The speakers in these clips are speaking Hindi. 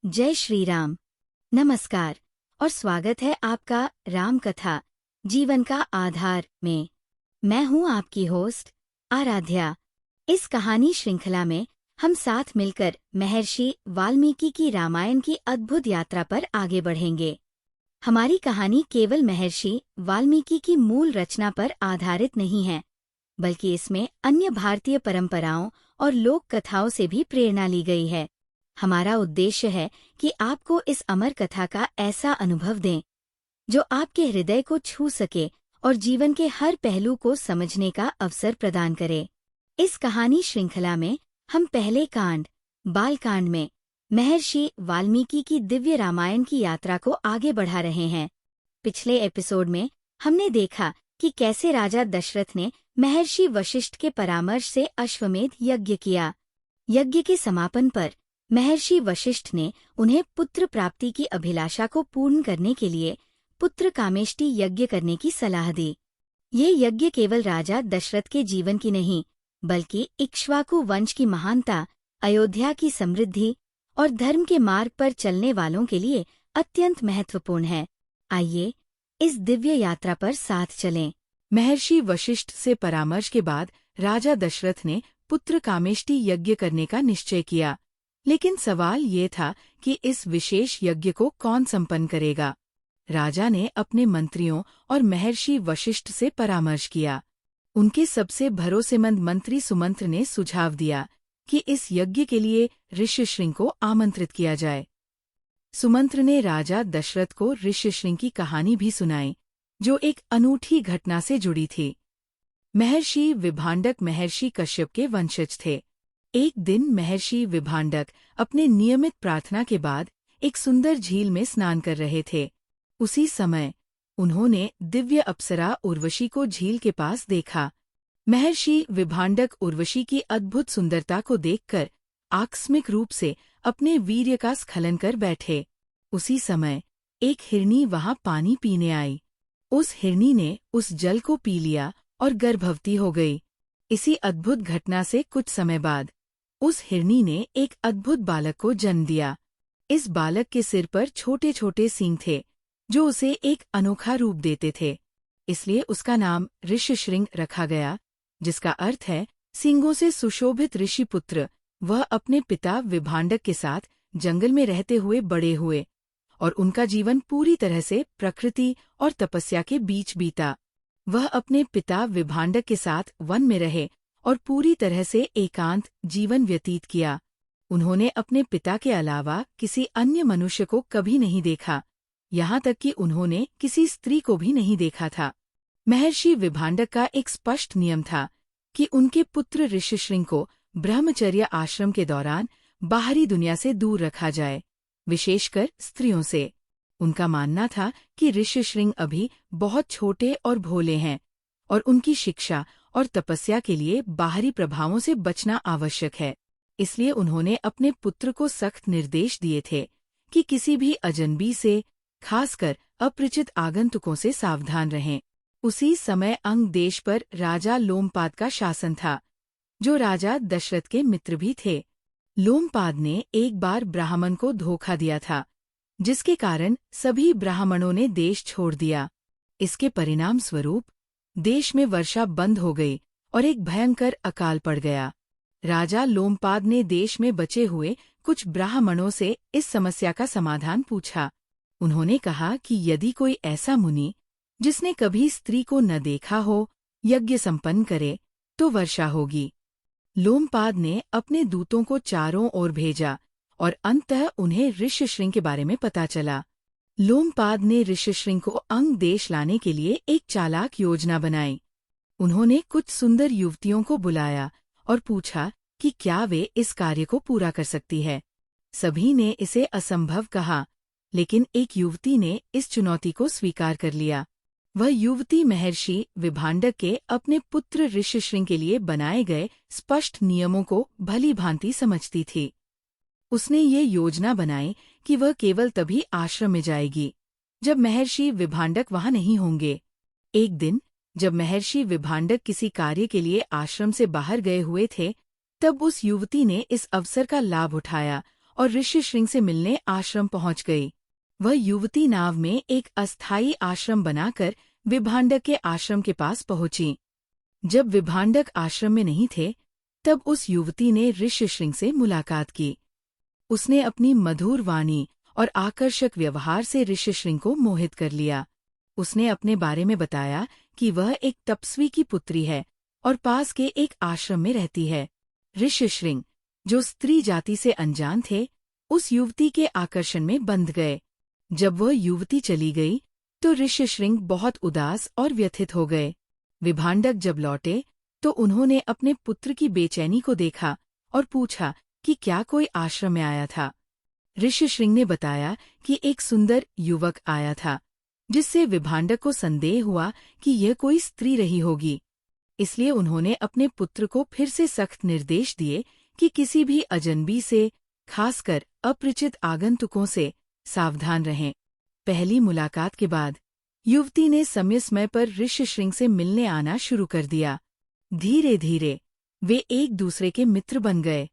जय श्री राम। नमस्कार और स्वागत है आपका राम कथा जीवन का आधार में। मैं हूं आपकी होस्ट आराध्या। इस कहानी श्रृंखला में हम साथ मिलकर महर्षि वाल्मीकि की रामायण की अद्भुत यात्रा पर आगे बढ़ेंगे। हमारी कहानी केवल महर्षि वाल्मीकि की मूल रचना पर आधारित नहीं है, बल्कि इसमें अन्य भारतीय परंपराओं और लोक कथाओं से भी प्रेरणा ली गई है। हमारा उद्देश्य है कि आपको इस अमर कथा का ऐसा अनुभव दें जो आपके हृदय को छू सके और जीवन के हर पहलू को समझने का अवसर प्रदान करे। इस कहानी श्रृंखला में हम पहले कांड बालकांड में महर्षि वाल्मीकि की दिव्य रामायण की यात्रा को आगे बढ़ा रहे हैं। पिछले एपिसोड में हमने देखा कि कैसे राजा दशरथ ने महर्षि वशिष्ठ के परामर्श से अश्वमेध यज्ञ किया। यज्ञ के समापन पर महर्षि वशिष्ठ ने उन्हें पुत्र प्राप्ति की अभिलाषा को पूर्ण करने के लिए पुत्र कामेष्टि यज्ञ करने की सलाह दी। ये यज्ञ केवल राजा दशरथ के जीवन की नहीं, बल्कि इक्ष्वाकु वंश की महानता, अयोध्या की समृद्धि और धर्म के मार्ग पर चलने वालों के लिए अत्यंत महत्वपूर्ण है। आइए इस दिव्य यात्रा पर साथ चलें। महर्षि वशिष्ठ से परामर्श के बाद राजा दशरथ ने पुत्र कामेष्टि यज्ञ करने का निश्चय किया। लेकिन सवाल ये था कि इस विशेष यज्ञ को कौन संपन्न करेगा। राजा ने अपने मंत्रियों और महर्षि वशिष्ठ से परामर्श किया। उनके सबसे भरोसेमंद मंत्री सुमंत्र ने सुझाव दिया कि इस यज्ञ के लिए ऋष्यशृंग को आमंत्रित किया जाए। सुमंत्र ने राजा दशरथ को ऋष्यशृंग की कहानी भी सुनाई, जो एक अनूठी घटना से जुड़ी थी। महर्षि विभांडक महर्षि कश्यप के वंशज थे। एक दिन महर्षि विभांडक अपने नियमित प्रार्थना के बाद एक सुंदर झील में स्नान कर रहे थे। उसी समय उन्होंने दिव्य अप्सरा उर्वशी को झील के पास देखा। महर्षि विभांडक उर्वशी की अद्भुत सुंदरता को देखकर आकस्मिक रूप से अपने वीर्य का स्खलन कर बैठे। उसी समय एक हिरनी वहां पानी पीने आई। उस हिरनी ने उस जल को पी लिया और गर्भवती हो गई। इसी अद्भुत घटना से कुछ समय बाद उस हिरनी ने एक अद्भुत बालक को जन्म दिया। इस बालक के सिर पर छोटे छोटे सींग थे, जो उसे एक अनोखा रूप देते थे। इसलिए उसका नाम ऋष्यशृंग रखा गया, जिसका अर्थ है सींगों से सुशोभित ऋषि पुत्र। वह अपने पिता विभांडक के साथ जंगल में रहते हुए बड़े हुए और उनका जीवन पूरी तरह से प्रकृति और तपस्या के बीच बीता। वह अपने पिता विभांडक के साथ वन में रहे और पूरी तरह से एकांत जीवन व्यतीत किया। उन्होंने अपने पिता के अलावा किसी अन्य मनुष्य को कभी नहीं देखा, यहाँ तक कि उन्होंने किसी स्त्री को भी नहीं देखा था। महर्षि विभांडक का एक स्पष्ट नियम था कि उनके पुत्र ऋष्यशृंग को ब्रह्मचर्य आश्रम के दौरान बाहरी दुनिया से दूर रखा जाए, विशेषकर स्त्रियों से। उनका मानना था कि ऋष्यशृंग अभी बहुत छोटे और भोले हैं और उनकी शिक्षा और तपस्या के लिए बाहरी प्रभावों से बचना आवश्यक है। इसलिए उन्होंने अपने पुत्र को सख्त निर्देश दिए थे कि किसी भी अजनबी से, खासकर अपरिचित आगंतुकों से सावधान रहें। उसी समय अंग देश पर राजा लोमपाद का शासन था, जो राजा दशरथ के मित्र भी थे। लोमपाद ने एक बार ब्राह्मण को धोखा दिया था, जिसके कारण सभी ब्राह्मणों ने देश छोड़ दिया। इसके परिणाम स्वरूप देश में वर्षा बंद हो गई और एक भयंकर अकाल पड़ गया। राजा लोमपाद ने देश में बचे हुए कुछ ब्राह्मणों से इस समस्या का समाधान पूछा। उन्होंने कहा कि यदि कोई ऐसा मुनि जिसने कभी स्त्री को न देखा हो यज्ञ संपन्न करे तो वर्षा होगी। लोमपाद ने अपने दूतों को चारों ओर भेजा और अंततः उन्हें ऋष्यशृंग के बारे में पता चला। लोमपाद ने ऋष्यशृंग को अंग देश लाने के लिए एक चालाक योजना बनाई। उन्होंने कुछ सुंदर युवतियों को बुलाया और पूछा कि क्या वे इस कार्य को पूरा कर सकती है। सभी ने इसे असंभव कहा, लेकिन एक युवती ने इस चुनौती को स्वीकार कर लिया। वह युवती महर्षि विभांडक के अपने पुत्र ऋष्यशृंग के लिए बनाए गए स्पष्ट नियमों को भली भांति समझती थी। उसने ये योजना बनाई कि वह केवल तभी आश्रम में जाएगी जब महर्षि विभांडक वहां नहीं होंगे। एक दिन जब महर्षि विभांडक किसी कार्य के लिए आश्रम से बाहर गए हुए थे, तब उस युवती ने इस अवसर का लाभ उठाया और ऋष्यशृंग से मिलने आश्रम पहुंच गई। वह युवती नाव में एक अस्थायी आश्रम बनाकर विभांडक के आश्रम के पास पहुंची। जब विभांडक आश्रम में नहीं थे, तब उस युवती ने ऋष्यशृंग से मुलाकात की। उसने अपनी मधुर वाणी और आकर्षक व्यवहार से ऋष्यशृंग को मोहित कर लिया। उसने अपने बारे में बताया कि वह एक तपस्वी की पुत्री है और पास के एक आश्रम में रहती है। ऋष्यशृंग, जो स्त्री जाति से अनजान थे, उस युवती के आकर्षण में बंध गए। जब वह युवती चली गई, तो ऋष्यशृंग बहुत उदास और व्यथित हो गए। विभांडक जब लौटे, तो उन्होंने अपने पुत्र की बेचैनी को देखा और पूछा कि क्या कोई आश्रम में आया था। ऋष्यशृंग ने बताया कि एक सुंदर युवक आया था, जिससे विभांडक को संदेह हुआ कि यह कोई स्त्री रही होगी। इसलिए उन्होंने अपने पुत्र को फिर से सख्त निर्देश दिए कि किसी भी अजनबी से, खासकर अपरिचित आगंतुकों से, सावधान रहें। पहली मुलाकात के बाद युवती ने समय समय पर ऋष्यशृंग से मिलने आना शुरू कर दिया। धीरे धीरे वे एक दूसरे के मित्र बन गए।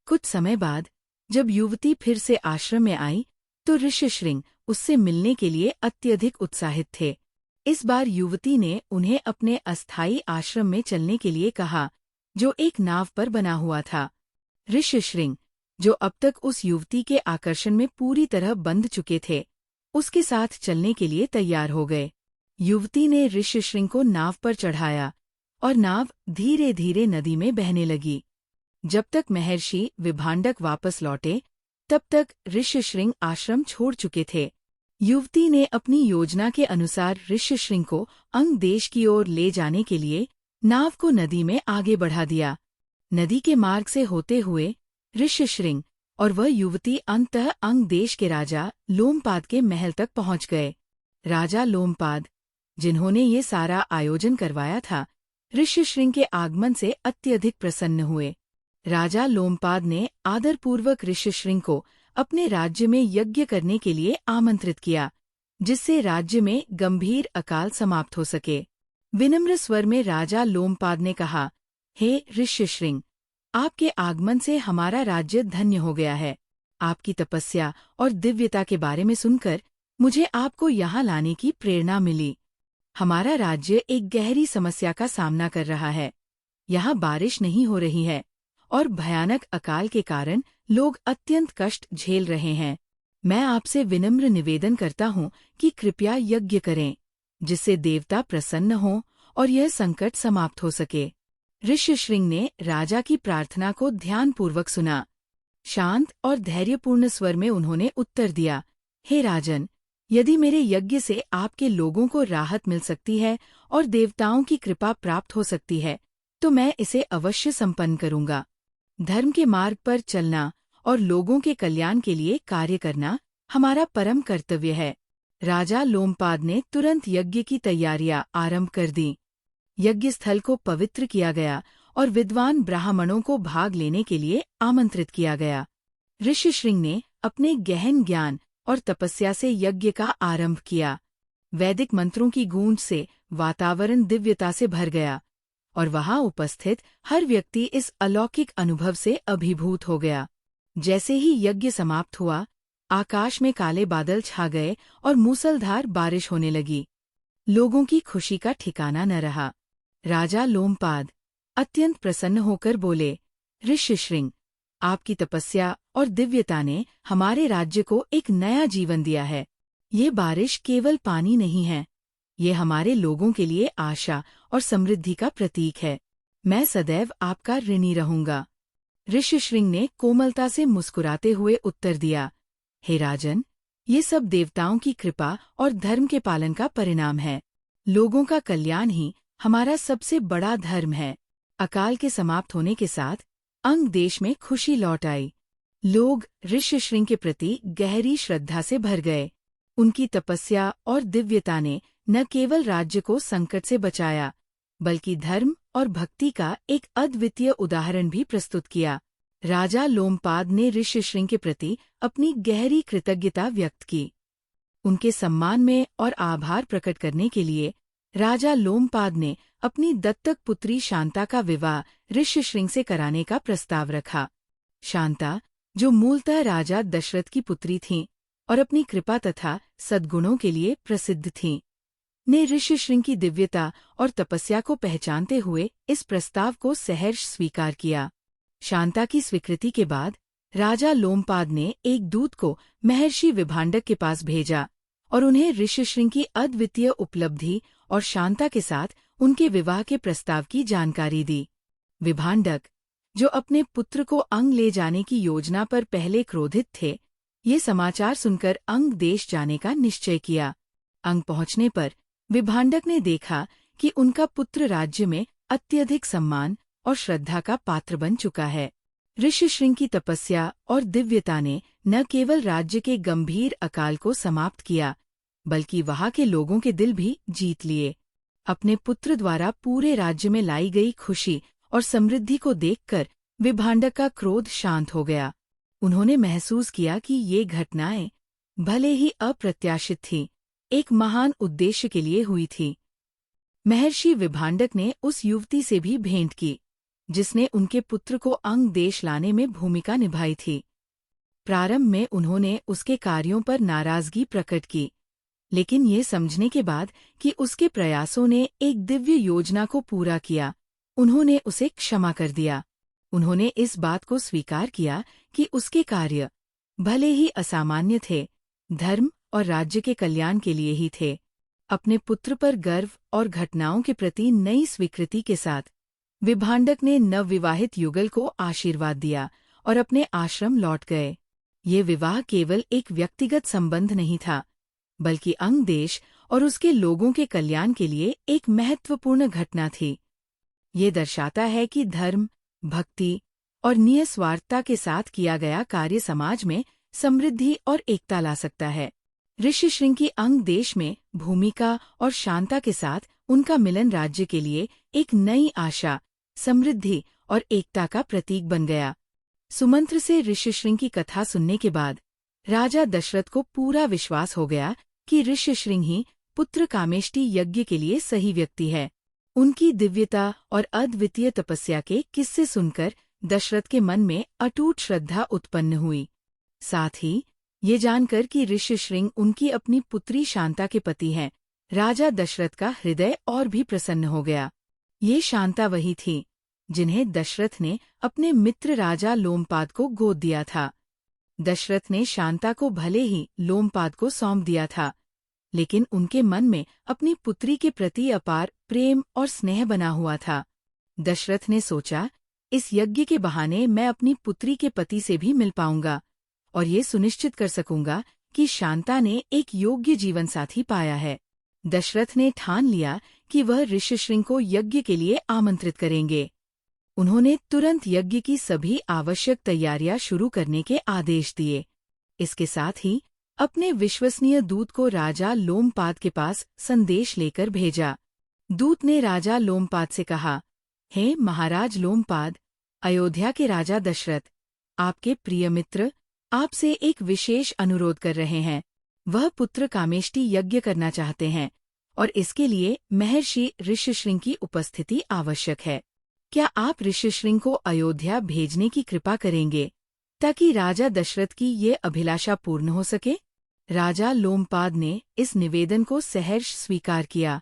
कुछ समय बाद जब युवती फिर से आश्रम में आई, तो ऋष्यशृंग उससे मिलने के लिए अत्यधिक उत्साहित थे। इस बार युवती ने उन्हें अपने अस्थायी आश्रम में चलने के लिए कहा, जो एक नाव पर बना हुआ था। ऋष्यशृंग, जो अब तक उस युवती के आकर्षण में पूरी तरह बंध चुके थे, उसके साथ चलने के लिए तैयार हो गए। युवती ने ऋष्यशृंग को नाव पर चढ़ाया और नाव धीरे धीरे नदी में बहने लगी। जब तक महर्षि विभांडक वापस लौटे, तब तक ऋष्यशृंग आश्रम छोड़ चुके थे। युवती ने अपनी योजना के अनुसार ऋष्यशृंग को अंग देश की ओर ले जाने के लिए नाव को नदी में आगे बढ़ा दिया। नदी के मार्ग से होते हुए ऋष्यशृंग और वह युवती अंततः अंग देश के राजा लोमपाद के महल तक पहुंच गए। राजा लोमपाद, जिन्होंने ये सारा आयोजन करवाया था, ऋष्यशृंग के आगमन से अत्यधिक प्रसन्न हुए। राजा लोमपाद ने आदरपूर्वक ऋष्यशृंग को अपने राज्य में यज्ञ करने के लिए आमंत्रित किया, जिससे राज्य में गंभीर अकाल समाप्त हो सके। विनम्र स्वर में राजा लोमपाद ने कहा, हे ऋष्यशृंग, आपके आगमन से हमारा राज्य धन्य हो गया है। आपकी तपस्या और दिव्यता के बारे में सुनकर मुझे आपको यहाँ लाने की प्रेरणा मिली। हमारा राज्य एक गहरी समस्या का सामना कर रहा है। यहाँ बारिश नहीं हो रही है और भयानक अकाल के कारण लोग अत्यंत कष्ट झेल रहे हैं। मैं आपसे विनम्र निवेदन करता हूँ कि कृपया यज्ञ करें, जिससे देवता प्रसन्न हों और यह संकट समाप्त हो सके। ऋष्यशृंग ने राजा की प्रार्थना को ध्यानपूर्वक सुना। शांत और धैर्यपूर्ण स्वर में उन्होंने उत्तर दिया, हे राजन, यदि मेरे यज्ञ से आपके लोगों को राहत मिल सकती है और देवताओं की कृपा प्राप्त हो सकती है, तो मैं इसे अवश्य संपन्न करूंगा। धर्म के मार्ग पर चलना और लोगों के कल्याण के लिए कार्य करना हमारा परम कर्तव्य है। राजा लोमपाद ने तुरंत यज्ञ की तैयारियां आरंभ कर दी। यज्ञ स्थल को पवित्र किया गया और विद्वान ब्राह्मणों को भाग लेने के लिए आमंत्रित किया गया। ऋष्यशृंग ने अपने गहन ज्ञान और तपस्या से यज्ञ का आरंभ किया। वैदिक मंत्रों की गूंज से वातावरण दिव्यता से भर गया और वहां उपस्थित हर व्यक्ति इस अलौकिक अनुभव से अभिभूत हो गया। जैसे ही यज्ञ समाप्त हुआ, आकाश में काले बादल छा गए और मूसलधार बारिश होने लगी। लोगों की खुशी का ठिकाना न रहा। राजा लोमपाद अत्यंत प्रसन्न होकर बोले, ऋष्यशृंग, आपकी तपस्या और दिव्यता ने हमारे राज्य को एक नया जीवन दिया है। ये बारिश केवल पानी नहीं है, ये हमारे लोगों के लिए आशा और समृद्धि का प्रतीक है। मैं सदैव आपका ऋणी रहूंगा। ऋष्यशृंग ने कोमलता से मुस्कुराते हुए उत्तर दिया, हे राजन, ये सब देवताओं की कृपा और धर्म के पालन का परिणाम है। लोगों का कल्याण ही हमारा सबसे बड़ा धर्म है। अकाल के समाप्त होने के साथ अंग देश में खुशी लौट आई। लोग ऋष्यशृंग के प्रति गहरी श्रद्धा से भर गए। उनकी तपस्या और दिव्यता ने न केवल राज्य को संकट से बचाया, बल्कि धर्म और भक्ति का एक अद्वितीय उदाहरण भी प्रस्तुत किया। राजा लोमपाद ने ऋष्यशृंग के प्रति अपनी गहरी कृतज्ञता व्यक्त की। उनके सम्मान में और आभार प्रकट करने के लिए राजा लोमपाद ने अपनी दत्तक पुत्री शांता का विवाह ऋष्यशृंग से कराने का प्रस्ताव रखा। शांता, जो मूलतः राजा दशरथ की पुत्री थीं और अपनी कृपा तथा सद्गुणों के लिए प्रसिद्ध थीं, ने ऋष्यशृंग की दिव्यता और तपस्या को पहचानते हुए इस प्रस्ताव को सहर्ष स्वीकार किया। शांता की स्वीकृति के बाद राजा लोमपाद ने एक दूत को महर्षि विभांडक के पास भेजा और उन्हें ऋष्यशृंग की अद्वितीय उपलब्धि और शांता के साथ उनके विवाह के प्रस्ताव की जानकारी दी। विभांडक, जो अपने पुत्र को अंग ले जाने की योजना पर पहले क्रोधित थे, ये समाचार सुनकर अंग देश जाने का निश्चय किया। अंग पहुंचने पर विभांडक ने देखा कि उनका पुत्र राज्य में अत्यधिक सम्मान और श्रद्धा का पात्र बन चुका है। ऋष्यशृंग की तपस्या और दिव्यता ने न केवल राज्य के गंभीर अकाल को समाप्त किया, बल्कि वहां के लोगों के दिल भी जीत लिए। अपने पुत्र द्वारा पूरे राज्य में लाई गई खुशी और समृद्धि को देखकर विभांडक का क्रोध शांत हो गया। उन्होंने महसूस किया कि ये घटनाएं, भले ही अप्रत्याशित थीं, एक महान उद्देश्य के लिए हुई थी। महर्षि विभांडक ने उस युवती से भी भेंट की, जिसने उनके पुत्र को अंग देश लाने में भूमिका निभाई थी। प्रारंभ में उन्होंने उसके कार्यों पर नाराजगी प्रकट की, लेकिन ये समझने के बाद कि उसके प्रयासों ने एक दिव्य योजना को पूरा किया, उन्होंने उसे क्षमा कर दिया। उन्होंने इस बात को स्वीकार किया कि उसके कार्य, भले ही असामान्य थे, धर्म और राज्य के कल्याण के लिए ही थे। अपने पुत्र पर गर्व और घटनाओं के प्रति नई स्वीकृति के साथ विभांडक ने नवविवाहित युगल को आशीर्वाद दिया और अपने आश्रम लौट गए। ये विवाह केवल एक व्यक्तिगत संबंध नहीं था, बल्कि अंग देश और उसके लोगों के कल्याण के लिए एक महत्वपूर्ण घटना थी। ये दर्शाता है कि धर्म, भक्ति और निस्वार्थता के साथ किया गया कार्य समाज में समृद्धि और एकता ला सकता है। ऋष्यशृंग की अंग देश में भूमिका और शांता के साथ उनका मिलन राज्य के लिए एक नई आशा, समृद्धि और एकता का प्रतीक बन गया। सुमंत्र से ऋष्यशृंग की कथा सुनने के बाद राजा दशरथ को पूरा विश्वास हो गया कि ऋष्यशृंग ही पुत्र कामेष्टि यज्ञ के लिए सही व्यक्ति है। उनकी दिव्यता और अद्वितीय तपस्या के किस्से सुनकर दशरथ के मन में अटूट श्रद्धा उत्पन्न हुई। साथ ही ये जानकर कि ऋष्यशृंग उनकी अपनी पुत्री शांता के पति हैं, राजा दशरथ का हृदय और भी प्रसन्न हो गया। ये शांता वही थी जिन्हें दशरथ ने अपने मित्र राजा लोमपाद को गोद दिया था। दशरथ ने शांता को भले ही लोमपाद को सौंप दिया था, लेकिन उनके मन में अपनी पुत्री के प्रति अपार प्रेम और स्नेह बना हुआ था। दशरथ ने सोचा, इस यज्ञ के बहाने मैं अपनी पुत्री के पति से भी मिल पाऊंगा और ये सुनिश्चित कर सकूंगा कि शांता ने एक योग्य जीवनसाथी पाया है। दशरथ ने ठान लिया कि वह ऋष्यशृंग को यज्ञ के लिए आमंत्रित करेंगे। उन्होंने तुरंत यज्ञ की सभी आवश्यक तैयारियां शुरू करने के आदेश दिए। इसके साथ ही अपने विश्वसनीय दूत को राजा लोमपाद के पास संदेश लेकर भेजा। दूत ने राजा लोमपाद से कहा, हे महाराज लोमपाद, अयोध्या के राजा दशरथ, आपके प्रिय मित्र आपसे एक विशेष अनुरोध कर रहे हैं। वह पुत्र कामेष्टि यज्ञ करना चाहते हैं और इसके लिए महर्षि ऋष्यशृंग की उपस्थिति आवश्यक है। क्या आप ऋष्यशृंग को अयोध्या भेजने की कृपा करेंगे ताकि राजा दशरथ की ये अभिलाषा पूर्ण हो सके? राजा लोमपाद ने इस निवेदन को सहर्ष स्वीकार किया।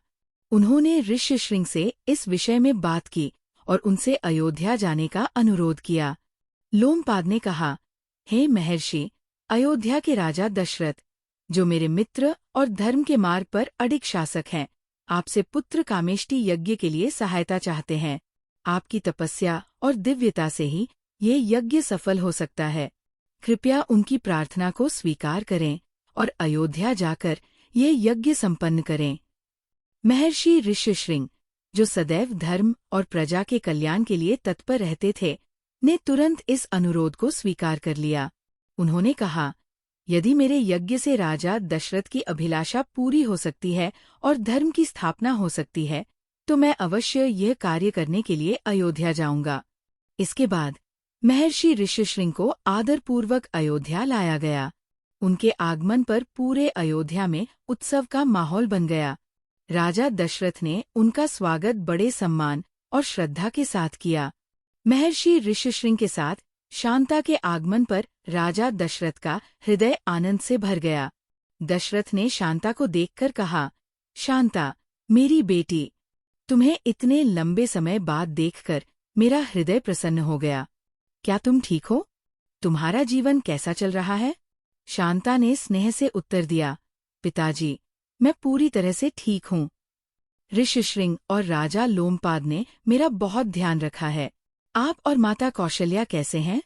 उन्होंने ऋष्यशृंग से इस विषय में बात की और उनसे अयोध्या जाने का अनुरोध किया। लोमपाद ने कहा, हे महर्षि, अयोध्या के राजा दशरथ, जो मेरे मित्र और धर्म के मार्ग पर अडिग शासक हैं, आपसे पुत्र कामेष्टि यज्ञ के लिए सहायता चाहते हैं। आपकी तपस्या और दिव्यता से ही ये यज्ञ सफल हो सकता है। कृपया उनकी प्रार्थना को स्वीकार करें और अयोध्या जाकर ये यज्ञ संपन्न करें। महर्षि ऋष्यशृंग, जो सदैव धर्म और प्रजा के कल्याण के लिए तत्पर रहते थे, ने तुरंत इस अनुरोध को स्वीकार कर लिया। उन्होंने कहा, यदि मेरे यज्ञ से राजा दशरथ की अभिलाषा पूरी हो सकती है और धर्म की स्थापना हो सकती है, तो मैं अवश्य यह कार्य करने के लिए अयोध्या जाऊंगा। इसके बाद महर्षि ऋष्यशृंग को आदरपूर्वक अयोध्या लाया गया। उनके आगमन पर पूरे अयोध्या में उत्सव का माहौल बन गया। राजा दशरथ ने उनका स्वागत बड़े सम्मान और श्रद्धा के साथ किया। महर्षि ऋष्यशृंग के साथ शांता के आगमन पर राजा दशरथ का हृदय आनंद से भर गया। दशरथ ने शांता को देखकर कहा, शांता, मेरी बेटी, तुम्हें इतने लंबे समय बाद देखकर मेरा हृदय प्रसन्न हो गया। क्या तुम ठीक हो? तुम्हारा जीवन कैसा चल रहा है? शांता ने स्नेह से उत्तर दिया, पिताजी, मैं पूरी तरह से ठीक हूँ। ऋषिशृंग और राजा लोमपाद ने मेरा बहुत ध्यान रखा है। आप और माता कौशल्या कैसे हैं?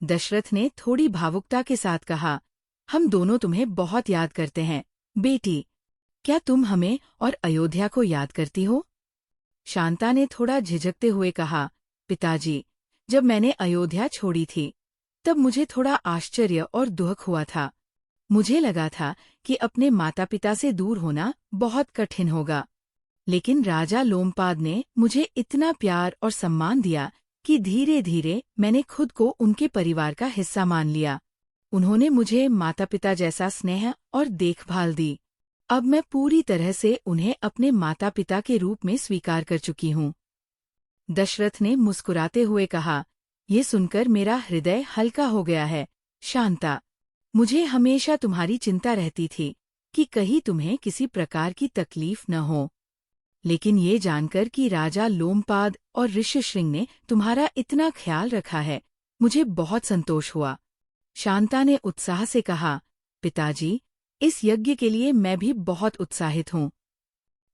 दशरथ ने थोड़ी भावुकता के साथ कहा, हम दोनों तुम्हें बहुत याद करते हैं, बेटी। क्या तुम हमें और अयोध्या को याद करती हो? शांता ने थोड़ा झिझकते हुए कहा, पिताजी, जब मैंने अयोध्या छोड़ी थी, तब मुझे थोड़ा आश्चर्य और दुख हुआ था। मुझे लगा था कि अपने माता पिता से दूर होना बहुत कठिन होगा। लेकिन राजा लोमपाद ने मुझे इतना प्यार और सम्मान दिया कि धीरे धीरे मैंने खुद को उनके परिवार का हिस्सा मान लिया। उन्होंने मुझे माता पिता जैसा स्नेह और देखभाल दी। अब मैं पूरी तरह से उन्हें अपने माता पिता के रूप में स्वीकार कर चुकी हूँ। दशरथ ने मुस्कुराते हुए कहा, ये सुनकर मेरा हृदय हल्का हो गया है। शांता, मुझे हमेशा तुम्हारी चिंता रहती थी कि कहीं तुम्हें किसी प्रकार की तकलीफ न हो। लेकिन ये जानकर कि राजा लोमपाद और ऋषिशृंग ने तुम्हारा इतना ख्याल रखा है, मुझे बहुत संतोष हुआ। शांता ने उत्साह से कहा, पिताजी, इस यज्ञ के लिए मैं भी बहुत उत्साहित हूँ।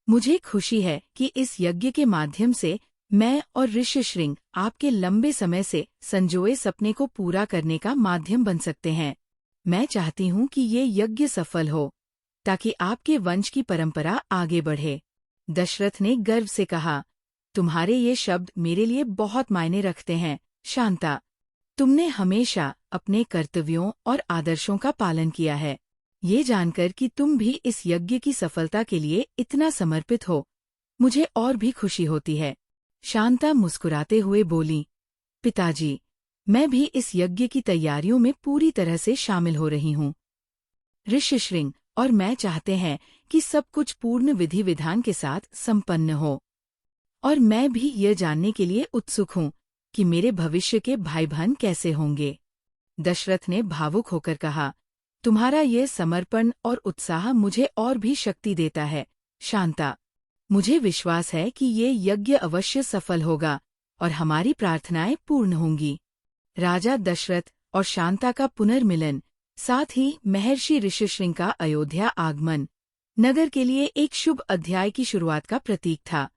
मुझे खुशी है कि इस यज्ञ के माध्यम से मैं और ऋषिशृंग आपके लंबे समय से संजोए सपने को पूरा करने का माध्यम बन सकते हैं। मैं चाहती हूँ कि ये यज्ञ सफल हो, ताकि आपके वंश की परंपरा आगे बढ़े। दशरथ ने गर्व से कहा, तुम्हारे ये शब्द मेरे लिए बहुत मायने रखते हैं, शांता। तुमने हमेशा अपने कर्तव्यों और आदर्शों का पालन किया है। ये जानकर कि तुम भी इस यज्ञ की सफलता के लिए इतना समर्पित हो, मुझे और भी खुशी होती है। शांता मुस्कुराते हुए बोली, पिताजी, मैं भी इस यज्ञ की तैयारियों में पूरी तरह से शामिल हो रही हूँ। ऋषिशृंग और मैं चाहते हैं कि सब कुछ पूर्ण विधि विधान के साथ संपन्न हो। और मैं भी यह जानने के लिए उत्सुक हूँ कि मेरे भविष्य के भाई बहन कैसे होंगे। दशरथ ने भावुक होकर कहा, तुम्हारा ये समर्पण और उत्साह मुझे और भी शक्ति देता है, शांता। मुझे विश्वास है कि ये यज्ञ अवश्य सफल होगा और हमारी प्रार्थनाएं पूर्ण होंगी। राजा दशरथ और शांता का पुनर्मिलन, साथ ही महर्षि ऋषिशृंग का अयोध्या आगमन, नगर के लिए एक शुभ अध्याय की शुरुआत का प्रतीक था।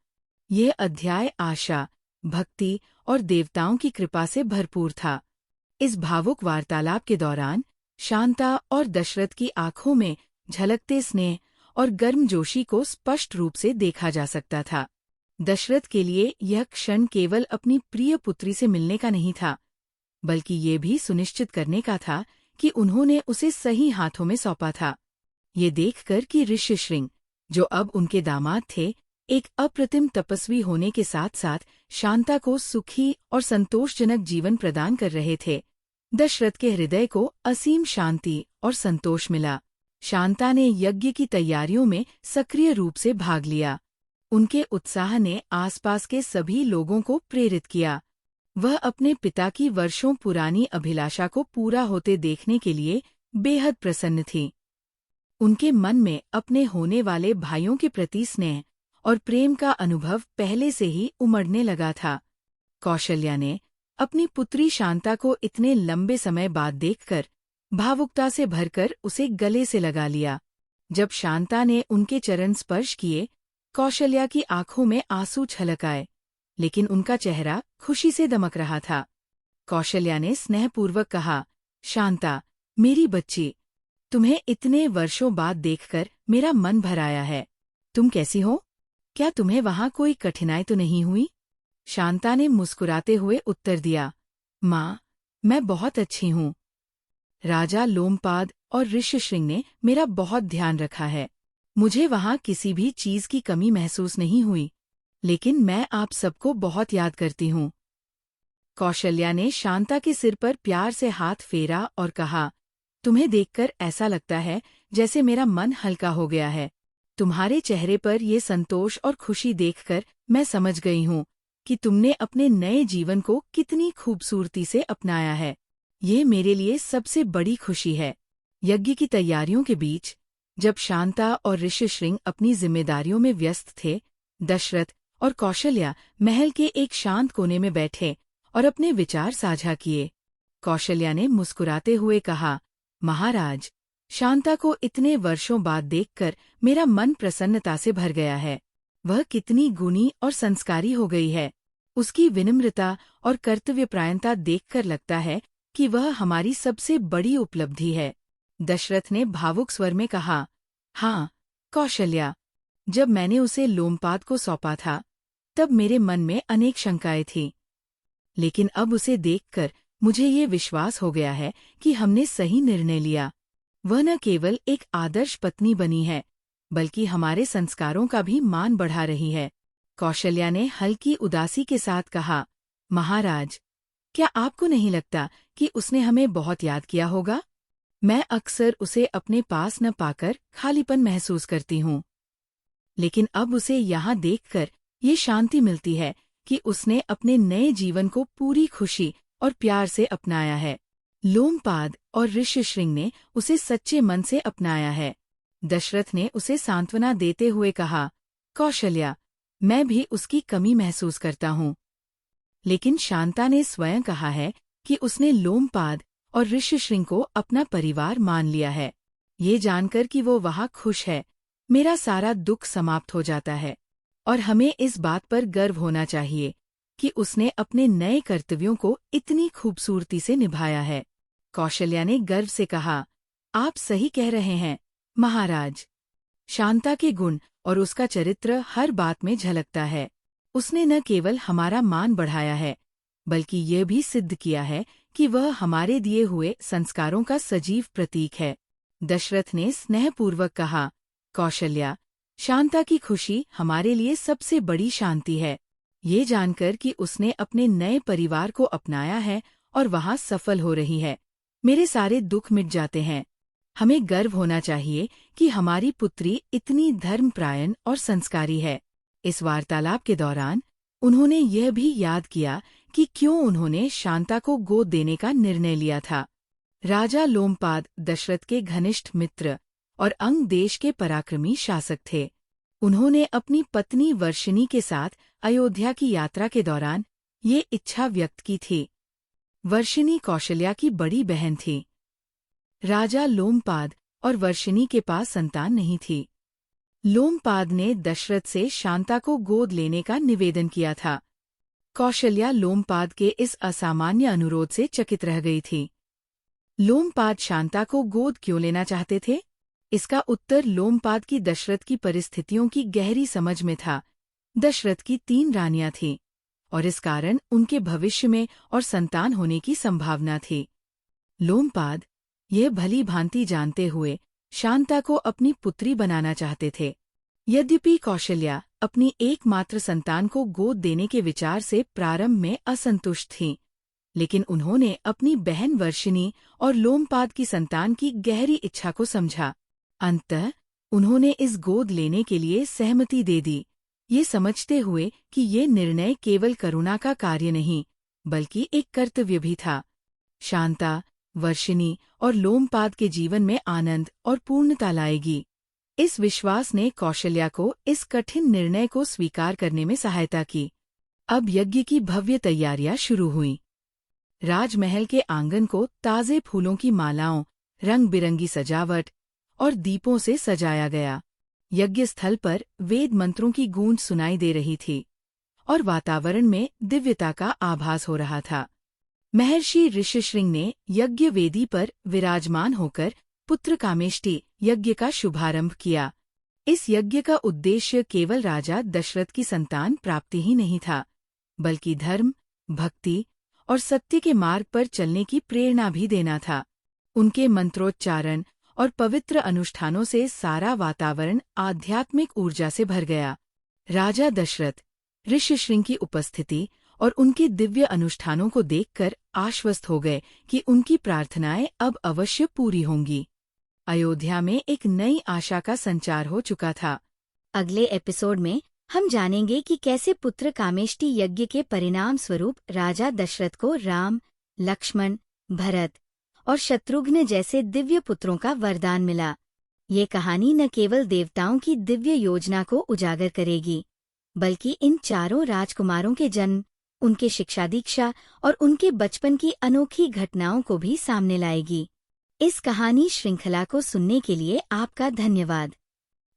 यह अध्याय आशा, भक्ति और देवताओं की कृपा से भरपूर था। इस भावुक वार्तालाप के दौरान शांता और दशरथ की आंखों में झलकते स्नेह और गर्मजोशी को स्पष्ट रूप से देखा जा सकता था। दशरथ के लिए यह क्षण केवल अपनी प्रिय पुत्री से मिलने का नहीं था, बल्कि ये भी सुनिश्चित करने का था कि उन्होंने उसे सही हाथों में सौंपा था। ये देखकर कि ऋषिशृंग, जो अब उनके दामाद थे, एक अप्रतिम तपस्वी होने के साथ साथ शांता को सुखी और संतोषजनक जीवन प्रदान कर रहे थे, दशरथ के हृदय को असीम शांति और संतोष मिला। शांता ने यज्ञ की तैयारियों में सक्रिय रूप से भाग लिया। उनके उत्साह ने आसपास के सभी लोगों को प्रेरित किया। वह अपने पिता की वर्षों पुरानी अभिलाषा को पूरा होते देखने के लिए बेहद प्रसन्न थी। उनके मन में अपने होने वाले भाइयों के प्रति स्नेह और प्रेम का अनुभव पहले से ही उमड़ने लगा था। कौशल्या ने अपनी पुत्री शांता को इतने लंबे समय बाद देखकर भावुकता से भरकर उसे गले से लगा लिया। जब शांता ने उनके चरण स्पर्श किए, कौशल्या की आंखों में आंसू छलक आए, लेकिन उनका चेहरा खुशी से दमक रहा था। कौशल्या ने स्नेहपूर्वक कहा, शांता, मेरी बच्ची, तुम्हें इतने वर्षों बाद देखकर मेरा मन भर आया है। तुम कैसी हो? क्या तुम्हें वहाँ कोई कठिनाई तो नहीं हुई? शांता ने मुस्कुराते हुए उत्तर दिया, माँ, मैं बहुत अच्छी हूँ। राजा लोमपाद और ऋषिशृंग ने मेरा बहुत ध्यान रखा है। मुझे वहाँ किसी भी चीज की कमी महसूस नहीं हुई, लेकिन मैं आप सबको बहुत याद करती हूँ। कौशल्या ने शांता के सिर पर प्यार से हाथ फेरा और कहा, तुम्हें देखकर ऐसा लगता है जैसे मेरा मन हल्का हो गया है। तुम्हारे चेहरे पर ये संतोष और खुशी देखकर मैं समझ गई हूँ कि तुमने अपने नए जीवन को कितनी खूबसूरती से अपनाया है। ये मेरे लिए सबसे बड़ी खुशी है। यज्ञ की तैयारियों के बीच जब शांता और ऋषिशृंग अपनी जिम्मेदारियों में व्यस्त थे, दशरथ और कौशल्या महल के एक शांत कोने में बैठे और अपने विचार साझा किए। कौशल्या ने मुस्कुराते हुए कहा, महाराज, शांता को इतने वर्षों बाद देखकर मेरा मन प्रसन्नता से भर गया है। वह कितनी गुणी और संस्कारी हो गई है। उसकी विनम्रता और कर्तव्यपरायणता देखकर लगता है कि वह हमारी सबसे बड़ी उपलब्धि है। दशरथ ने भावुक स्वर में कहा, हाँ, कौशल्या, जब मैंने उसे लोमपाद को सौंपा था, तब मेरे मन में अनेक शंकाएं थीं। लेकिन अब उसे देखकर मुझे ये विश्वास हो गया है कि हमने सही निर्णय लिया। वह न केवल एक आदर्श पत्नी बनी है, बल्कि हमारे संस्कारों का भी मान बढ़ा रही है। कौशल्या ने हल्की उदासी के साथ कहा, महाराज, क्या आपको नहीं लगता कि उसने हमें बहुत याद किया होगा? मैं अक्सर उसे अपने पास न पाकर खालीपन महसूस करती हूँ। लेकिन अब उसे यहाँ देखकर ये शांति मिलती है कि उसने अपने नए जीवन को पूरी खुशी और प्यार से अपनाया है। लोमपाद और ऋषिशृंग ने उसे सच्चे मन से अपनाया है। दशरथ ने उसे सांत्वना देते हुए कहा, कौशल्या, मैं भी उसकी कमी महसूस करता हूँ। लेकिन शांता ने स्वयं कहा है कि उसने लोमपाद और ऋषिशृंग को अपना परिवार मान लिया है। ये जानकर कि वो वहाँ खुश है, मेरा सारा दुख समाप्त हो जाता है। और हमें इस बात पर गर्व होना चाहिए कि उसने अपने नए कर्तव्यों को इतनी खूबसूरती से निभाया है। कौशल्या ने गर्व से कहा, आप सही कह रहे हैं, महाराज। शांता के गुण और उसका चरित्र हर बात में झलकता है। उसने न केवल हमारा मान बढ़ाया है, बल्कि ये भी सिद्ध किया है कि वह हमारे दिए हुए संस्कारों का सजीव प्रतीक है। दशरथ ने स्नेहपूर्वक कहा, कौशल्या, शांता की खुशी हमारे लिए सबसे बड़ी शांति है। ये जानकर कि उसने अपने नए परिवार को अपनाया है और वहाँ सफल हो रही है, मेरे सारे दुख मिट जाते हैं। हमें गर्व होना चाहिए कि हमारी पुत्री इतनी धर्मपरायण और संस्कारी है। इस वार्तालाप के दौरान उन्होंने यह भी याद किया कि क्यों उन्होंने शांता को गोद देने का निर्णय लिया था। राजा लोमपाद दशरथ के घनिष्ठ मित्र और अंग देश के पराक्रमी शासक थे। उन्होंने अपनी पत्नी वर्षिणी के साथ अयोध्या की यात्रा के दौरान ये इच्छा व्यक्त की थी। वर्षिणी कौशल्या की बड़ी बहन थी। राजा लोमपाद और वर्षिणी के पास संतान नहीं थी। लोमपाद ने दशरथ से शांता को गोद लेने का निवेदन किया था। कौशल्या लोमपाद के इस असामान्य अनुरोध से चकित रह गई थी। लोमपाद शांता को गोद क्यों लेना चाहते थे? इसका उत्तर लोमपाद की दशरथ की परिस्थितियों की गहरी समझ में था। दशरथ की 3 रानियां थीं और इस कारण उनके भविष्य में और संतान होने की संभावना थी। लोमपाद यह भली भांति जानते हुए शांता को अपनी पुत्री बनाना चाहते थे। यद्यपि कौशल्या अपनी एकमात्र संतान को गोद देने के विचार से प्रारंभ में असंतुष्ट थीं, लेकिन उन्होंने अपनी बहन वर्षिणी और लोमपाद की संतान की गहरी इच्छा को समझा। अंततः उन्होंने इस गोद लेने के लिए सहमति दे दी, ये समझते हुए कि ये निर्णय केवल करुणा का कार्य नहीं, बल्कि एक कर्तव्य भी था। शांता, वर्षिणी और लोमपाद के जीवन में आनंद और पूर्णता लाएगी। इस विश्वास ने कौशल्या को इस कठिन निर्णय को स्वीकार करने में सहायता की। अब यज्ञ की भव्य तैयारियां शुरू हुईं। राजमहल के आंगन को ताजे फूलों की मालाओं, रंग बिरंगी सजावट और दीपों से सजाया गया। यज्ञ स्थल पर वेद मंत्रों की गूंज सुनाई दे रही थी और वातावरण में दिव्यता का आभास हो रहा था। महर्षि ऋषिशृंग ने यज्ञ वेदी पर विराजमान होकर पुत्र कामेष्टि यज्ञ का शुभारंभ किया। इस यज्ञ का उद्देश्य केवल राजा दशरथ की संतान प्राप्ति ही नहीं था, बल्कि धर्म, भक्ति और सत्य के मार्ग पर चलने की प्रेरणा भी देना था। उनके मंत्रोच्चारण और पवित्र अनुष्ठानों से सारा वातावरण आध्यात्मिक ऊर्जा से भर गया। राजा दशरथ ऋषिशृंग की उपस्थिति और उनके दिव्य अनुष्ठानों को देखकर आश्वस्त हो गए कि उनकी प्रार्थनाएं अब अवश्य पूरी होंगी। अयोध्या में एक नई आशा का संचार हो चुका था। अगले एपिसोड में हम जानेंगे कि कैसे पुत्र कामेष्टि यज्ञ के परिणाम स्वरूप राजा दशरथ को राम, लक्ष्मण, भरत और शत्रुघ्न जैसे दिव्य पुत्रों का वरदान मिला। ये कहानी न केवल देवताओं की दिव्य योजना को उजागर करेगी, बल्कि इन चारों राजकुमारों के जन्म, उनके शिक्षा दीक्षा और उनके बचपन की अनोखी घटनाओं को भी सामने लाएगी। इस कहानी श्रृंखला को सुनने के लिए आपका धन्यवाद।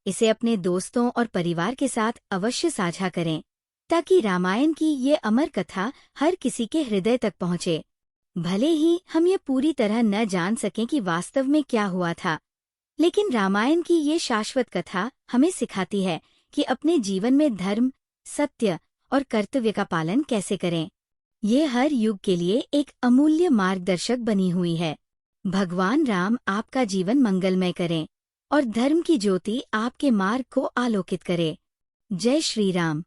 इसे अपने दोस्तों और परिवार के साथ अवश्य साझा करें, ताकि रामायण की ये अमर कथा हर किसी के हृदय तक पहुँचे। भले ही हम ये पूरी तरह न जान सकें कि वास्तव में क्या हुआ था, लेकिन रामायण की ये शाश्वत कथा हमें सिखाती है कि अपने जीवन में धर्म, सत्य और कर्तव्य का पालन कैसे करें। ये हर युग के लिए एक अमूल्य मार्गदर्शक बनी हुई है। भगवान राम आपका जीवन मंगलमय करें और धर्म की ज्योति आपके मार्ग को आलोकित करे। जय श्री राम।